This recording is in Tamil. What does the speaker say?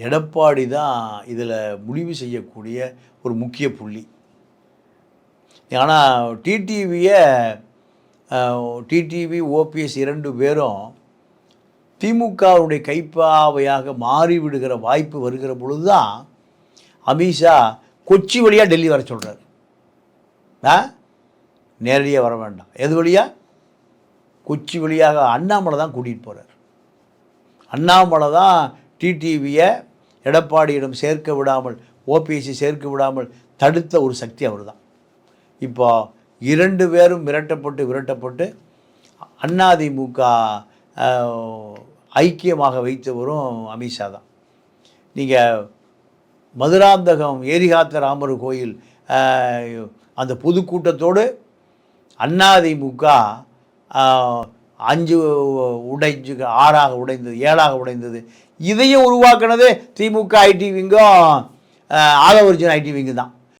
எடப்பாடி தான் இதில் முடிவு செய்யக்கூடிய ஒரு முக்கிய புள்ளி. ஆனால் டிடிவி ஓபிஎஸ் 2 பேரும் திமுகவுடைய கைப்பாவையாக மாறிவிடுகிற வாய்ப்பு வருகிற பொழுது தான் அமித்ஷா கொச்சி வழியாக டெல்லி வர சொல்கிறார். நேரடியாக வர வேண்டாம், எது வழியாக? கொச்சி வழியாக அண்ணாமலை தான் கூட்டிகிட்டு போகிறார். அண்ணாமலை தான் டிடிவியை எடப்பாடியிடம் சேர்க்க விடாமல், ஓபிஎஸ்சி சேர்க்க விடாமல் தடுத்த ஒரு சக்தி அவர் தான். இப்போ 2 பேரும் விரட்டப்பட்டு அதிமுக ஐக்கியமாக வைத்தவரும் அமித்ஷா தான். நீங்கள் மதுராந்தகம் ஏரிகாத்த ராமர் கோயில் அந்த பொதுக்கூட்டத்தோடு அதிமுக 5 உடைஞ்சு 6ஆக உடைந்தது, 7ஆக உடைந்தது. இதையும் உருவாக்குனது திமுக ஐடி விங்கும் ஆதவர்ஜுன் ஐடி விங்கு தான்.